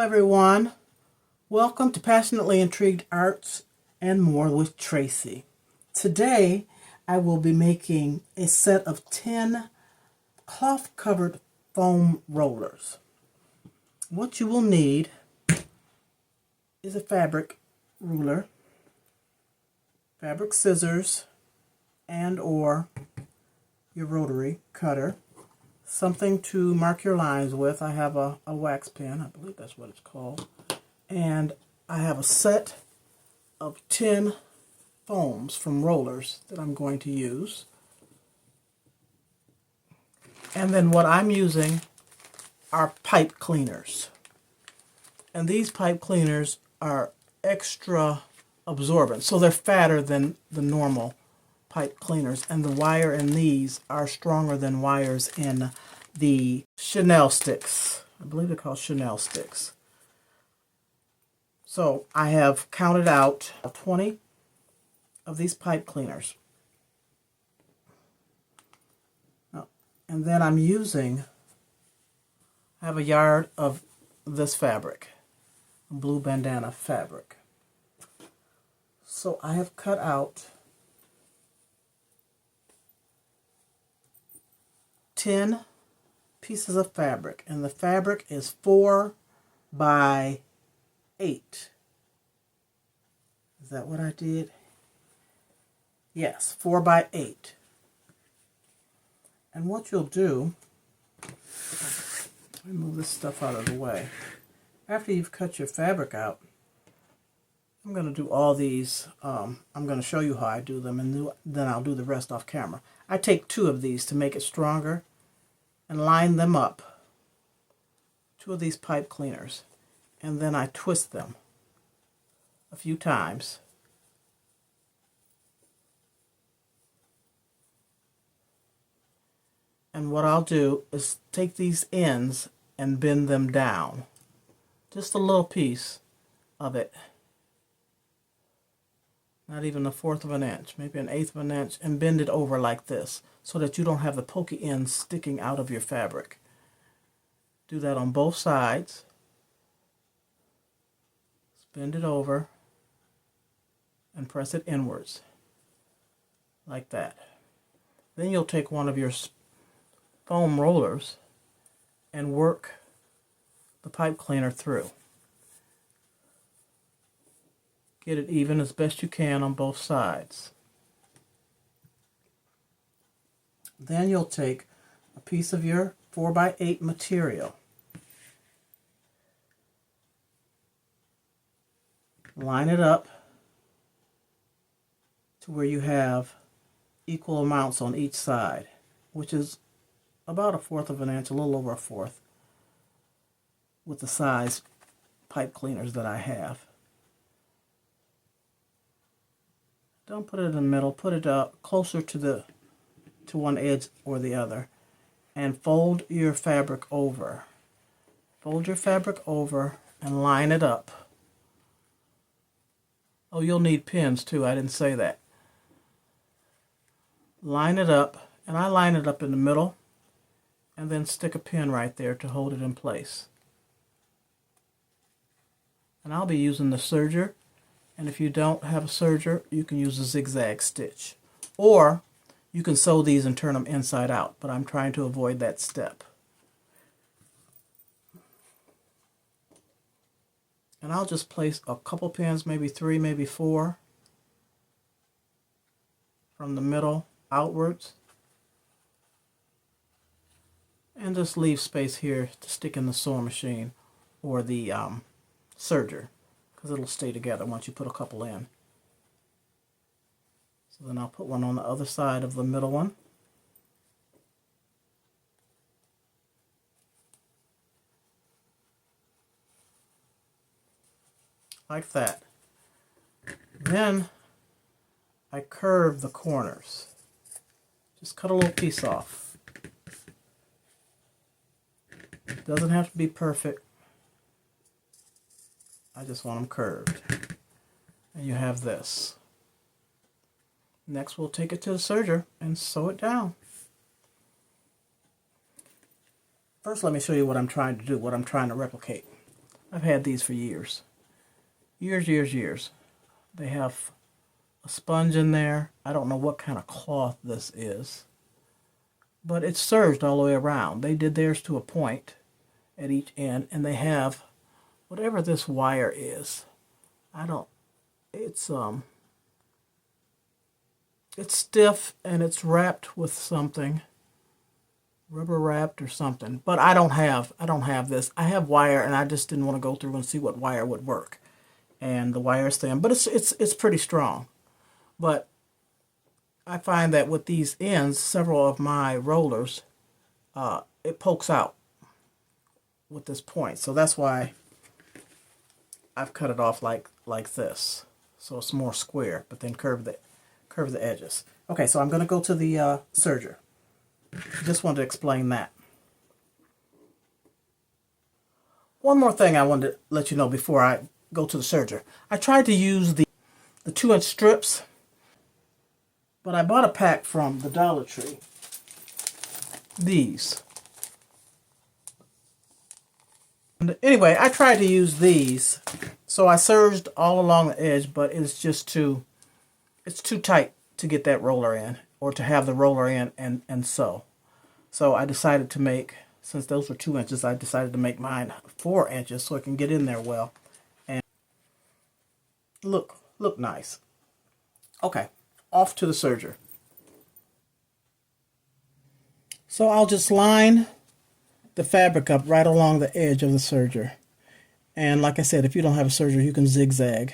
everyone. Welcome to Passionately Intrigued Arts and More with Tracy. Today I will be making a set of 10 cloth-covered foam rollers. What you will need is a fabric ruler, fabric scissors, and or your rotary cutter, something to mark your lines with. I have a wax pen, I believe that's what it's called, and I have a set of 10 foams from rollers that I'm going to use. And then what I'm using are pipe cleaners. And these pipe cleaners are extra absorbent, so they're fatter than the normal pipe cleaners, and the wire in these are stronger than wires in the Chanel sticks. I believe they're called Chanel sticks. So I have counted out 20 of these pipe cleaners. And then I'm using, I have a yard of this fabric, blue bandana fabric. So I have cut out 10 pieces of fabric, and the fabric is 4 by 8. Is that what I did? Yes, 4 by 8. And what you'll do, let me move this stuff out of the way. After you've cut your fabric out, I'm going to do all these. I'm going to show you how I do them, and then I'll do the rest off camera. I take 2 of these to make it stronger and line them up, 2 of these pipe cleaners, and then I twist them a few times. And what I'll do is take these ends and bend them down, just a little piece of it, not even 1/4 of an inch, maybe 1/8 of an inch, and bend it over like this so that you don't have the pokey ends sticking out of your fabric. Do that on both sides. Bend it over and press it inwards like that. Then you'll take one of your foam rollers and work the pipe cleaner through. Get it even as best you can on both sides. Then you'll take a piece of your 4 by 8 material, line it up to where you have equal amounts on each side, which is about 1/4 of an inch, a little over 1/4, with the size pipe cleaners that I have. Don't put it in the middle, put it up closer to one edge or the other, and fold your fabric over. Fold your fabric over and line it up. Oh, you'll need pins too, I didn't say that. Line it up, and I line it up in the middle, and then stick a pin right there to hold it in place. And I'll be using the serger, and if you don't have a serger, you can use a zigzag stitch. Or you can sew these and turn them inside out, but I'm trying to avoid that step. And I'll just place a couple pins, maybe 3, maybe 4, from the middle outwards. And just leave space here to stick in the sewing machine or the serger, because it'll stay together once you put a couple in. So then I'll put one on the other side of the middle one. Like that. Then I curve the corners. Just cut a little piece off. Doesn't have to be perfect. I just want them curved. And you have this. Next we'll take it to the serger and sew it down. First let me show you what I'm trying to do, what I'm trying to replicate. I've had these for years. Years, years, years. They have a sponge in there. I don't know what kind of cloth this is, but it's serged all the way around. They did theirs to a point at each end, and they have whatever this wire is. I don't, it's stiff and it's wrapped with something, rubber wrapped or something. But I don't have this. I have wire, and I just didn't want to go through and see what wire would work. And the wire is thin, but it's pretty strong. But I find that with these ends, several of my rollers, it pokes out with this point. So that's why I've cut it off like this. So it's more square, but then curve the edges. Okay, so I'm going to go to the serger. Just wanted to explain that. One more thing I wanted to let you know before I go to the serger. I tried to use the 2-inch strips, but I bought a pack from the Dollar Tree. These. And anyway, I tried to use these, so I serged all along the edge, but it's too tight to get that roller in, or to have the roller in and sew. So I decided to make, since those were 2 inches, I decided to make mine 4 inches so it can get in there well and look nice. Okay, off to the serger. So I'll just line the fabric up right along the edge of the serger. And like I said, if you don't have a serger, you can zigzag.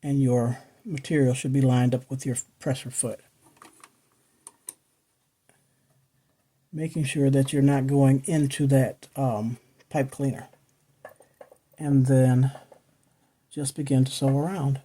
And your material should be lined up with your presser foot. Making sure that you're not going into that pipe cleaner. And then just begin to sew around.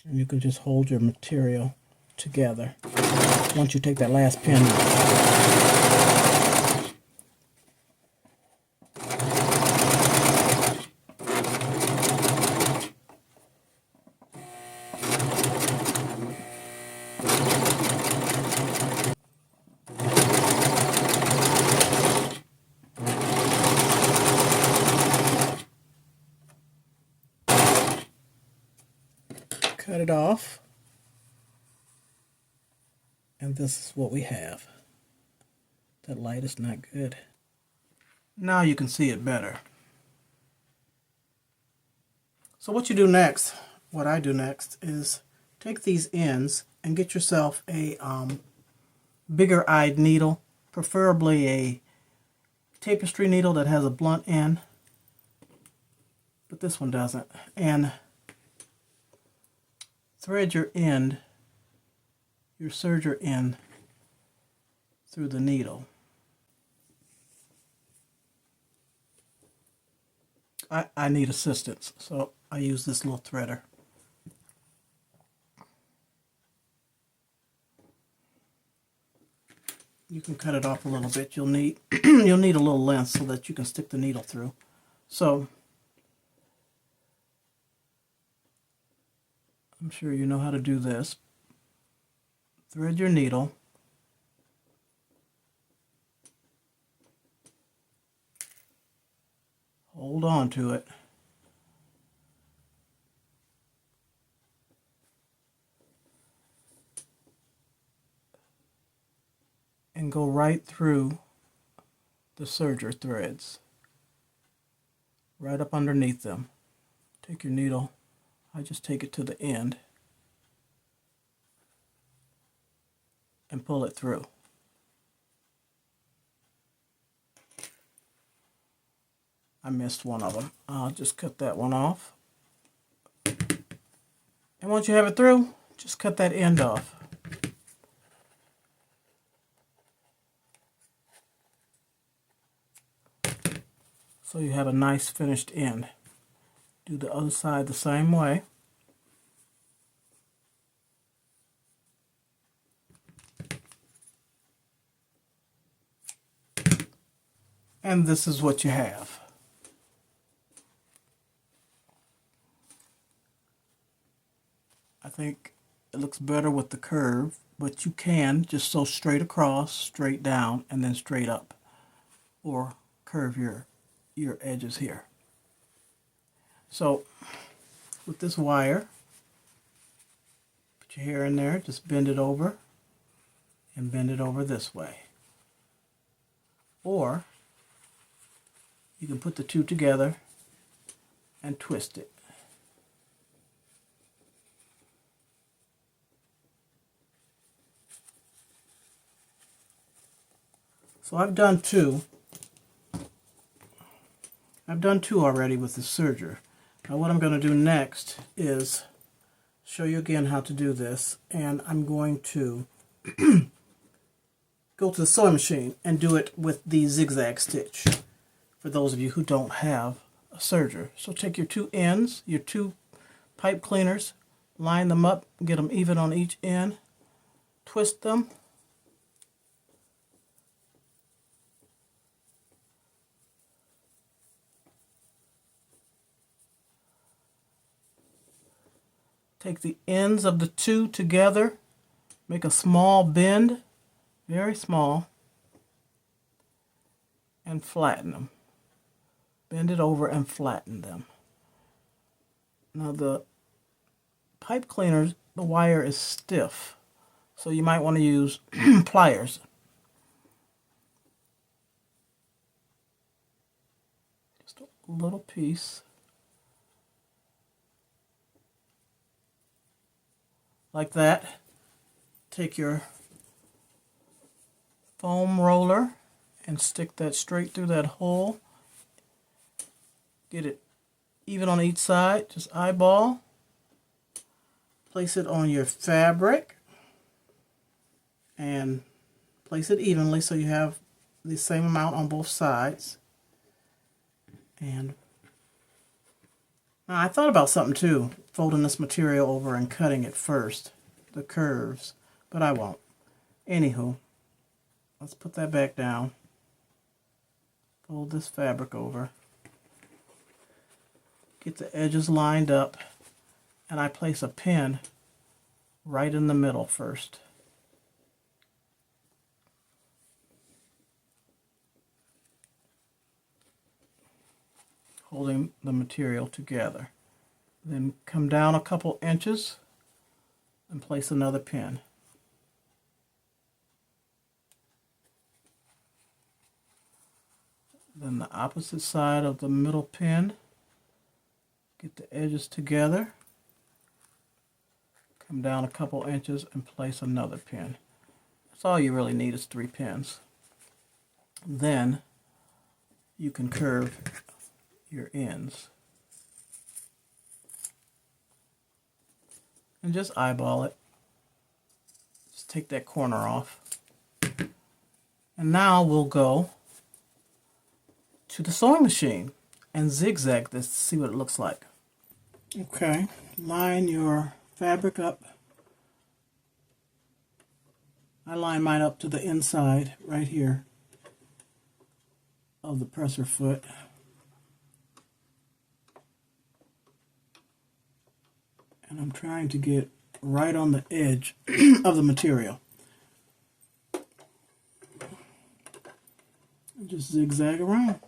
And you can just hold your material together once you take that last pin out. Cut it off, and this is what we have. That light is not good. Now you can see it better. So what you do next, what I do next, is take these ends and get yourself a bigger-eyed needle, preferably a tapestry needle that has a blunt end, but this one doesn't, and thread your end, your serger end, through the needle. I need assistance, so I use this little threader. You can cut it off a little bit. You'll need you'll need a little length so that you can stick the needle through. So I'm sure you know how to do this. Thread your needle. Hold on to it. And go right through the serger threads. Right up underneath them. Take your needle. I just take it to the end and pull it through. I missed one of them. I'll just cut that one off. And once you have it through, just cut that end off. So you have a nice finished end. Do the other side the same way. And this is what you have. I think it looks better with the curve, but you can just sew straight across, straight down, and then straight up, or curve your edges here. So with this wire, put your hair in there, just bend it over and bend it over this way. Or you can put the two together and twist it. So I've done two. I've done two already with the serger. Now what I'm going to do next is show you again how to do this, and I'm going to go to the sewing machine and do it with the zigzag stitch for those of you who don't have a serger. So take your two ends, your two pipe cleaners, line them up, get them even on each end, twist them, take the ends of the two together, make a small bend, very small, and flatten them. Bend it over and flatten them. Now the pipe cleaners, the wire is stiff, so you might want to use pliers. Just a little piece. Like that. Take your foam roller and stick that straight through that hole. Get it even on each side, just eyeball. Place it on your fabric and place it evenly so you have the same amount on both sides. And now I thought about something too, folding this material over and cutting it first, the curves, but I won't. Anywho, let's put that back down. Fold this fabric over. Get the edges lined up, and I place a pin right in the middle first. Holding the material together. Then come down a couple inches and place another pin. Then the opposite side of the middle pin, get the edges together, come down a couple inches and place another pin. That's all you really need is 3 pins. Then you can curve your ends. And just eyeball it. Just take that corner off. And now we'll go to the sewing machine and zigzag this to see what it looks like. Okay, line your fabric up. I line mine up to the inside right here of the presser foot. And I'm trying to get right on the edge of the material. And just zigzag around.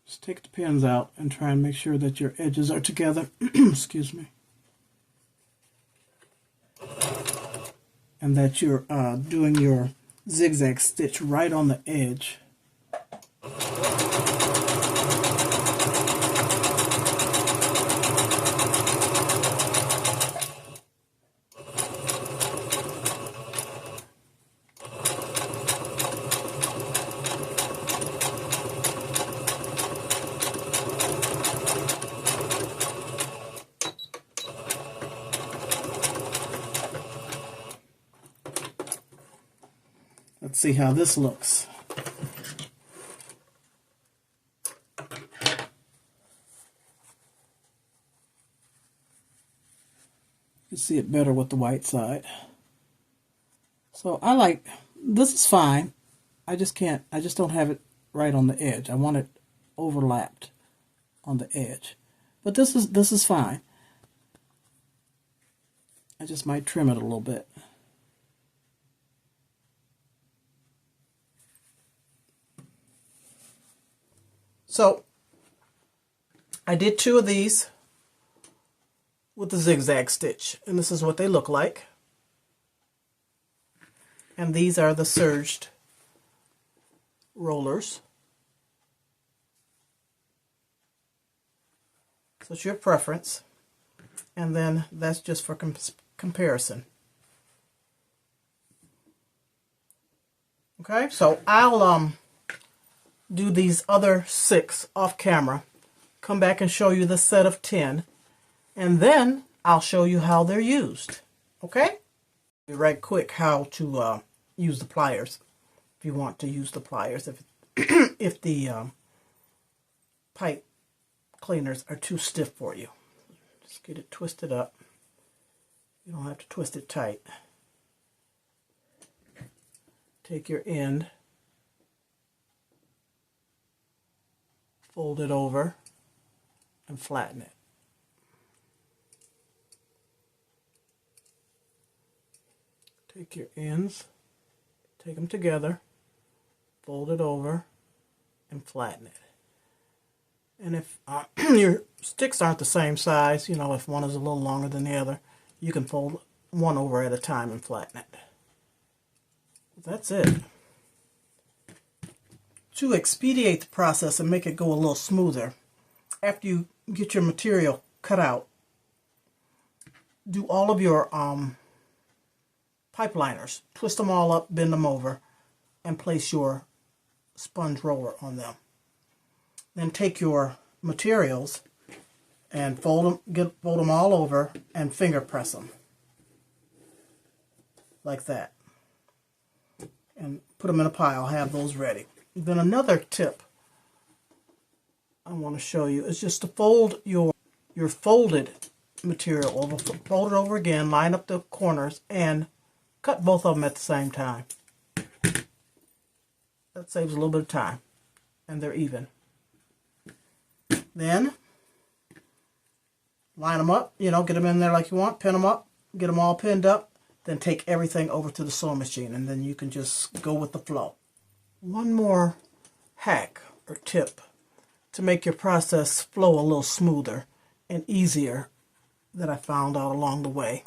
Just take the pins out and try and make sure that your edges are together. Excuse me. And that you're doing your zigzag stitch right on the edge. see how this looks. You can see it better with the white side. So I like, this is fine. I just don't have it right on the edge. I want it overlapped on the edge. But this is fine. I just might trim it a little bit. So I did 2 of these with the zigzag stitch, and this is what they look like. And these are the serged rollers. So it's your preference. And then that's just for comparison. Okay, so I'll do these other 6 off camera, come back and show you the set of 10, and then I'll show you how they're used. Okay? Right quick how to use the pliers, if you want to use the pliers, if the pipe cleaners are too stiff for you. Just get it twisted up. You don't have to twist it tight. Take your end, fold it over, and flatten it. Take your ends, take them together, fold it over, and flatten it. And if your sticks aren't the same size, you know, if one is a little longer than the other, you can fold one over at a time and flatten it. That's it. To expedite the process and make it go a little smoother, after you get your material cut out, do all of your pipe liners, twist them all up, bend them over, and place your sponge roller on them. Then take your materials and fold them all over and finger press them like that, and put them in a pile. Have those ready. Then another tip I want to show you is just to fold your folded material over, fold it over again, line up the corners, and cut both of them at the same time. That saves a little bit of time, and they're even. Then line them up, you know, get them in there like you want, pin them up, get them all pinned up, then take everything over to the sewing machine, and then you can just go with the flow. One more hack or tip to make your process flow a little smoother and easier that I found out along the way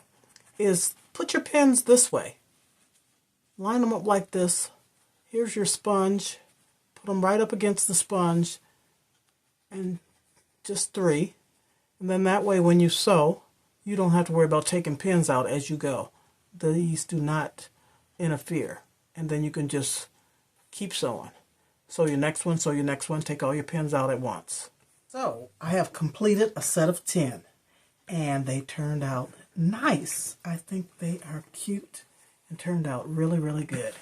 is put your pins this way. Line them up like this. Here's your sponge. Put them right up against the sponge, and just 3. And then that way when you sew, you don't have to worry about taking pins out as you go. These do not interfere. And then you can just keep sewing. Sew your next one, sew your next one, take all your pins out at once. So I have completed a set of 10, and they turned out nice. I think they are cute and turned out really, really good.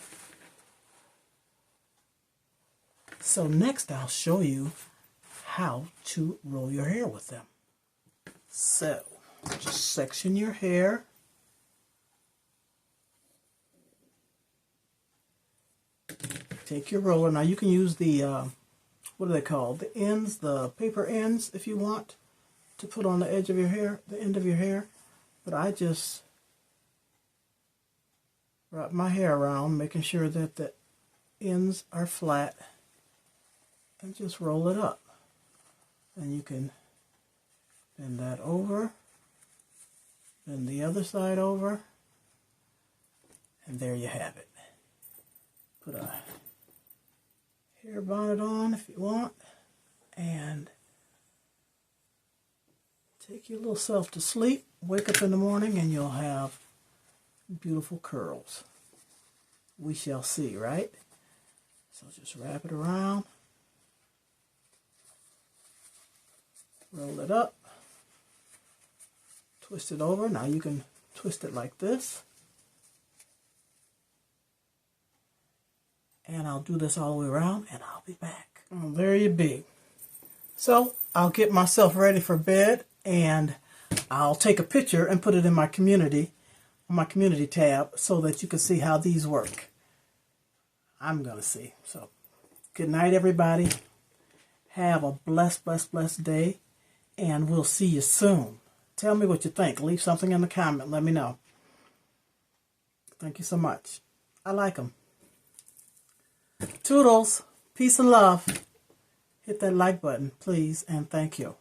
So next I'll show you how to roll your hair with them. So just section your hair. Take your roller. Now you can use the, what are they called? The ends, the paper ends, if you want to put on the edge of your hair, the end of your hair. But I just wrap my hair around, making sure that the ends are flat, and just roll it up. And you can bend that over, bend the other side over, and there you have it. Put a hair bonnet on if you want, and take your little self to sleep. Wake up in the morning and you'll have beautiful curls. We shall see, right? So just wrap it around, roll it up, twist it over. Now you can twist it like this, And I'll do this all the way around, and I'll be back. Oh, there you be. So I'll get myself ready for bed, and I'll take a picture and put it in my community tab so that you can see how these work. I'm going to see. So good night, everybody. Have a blessed, blessed, blessed day, and we'll see you soon. Tell me what you think. Leave something in the comment. Let me know. Thank you so much. I like them. Toodles. Peace and love. Hit that like button, please, and thank you.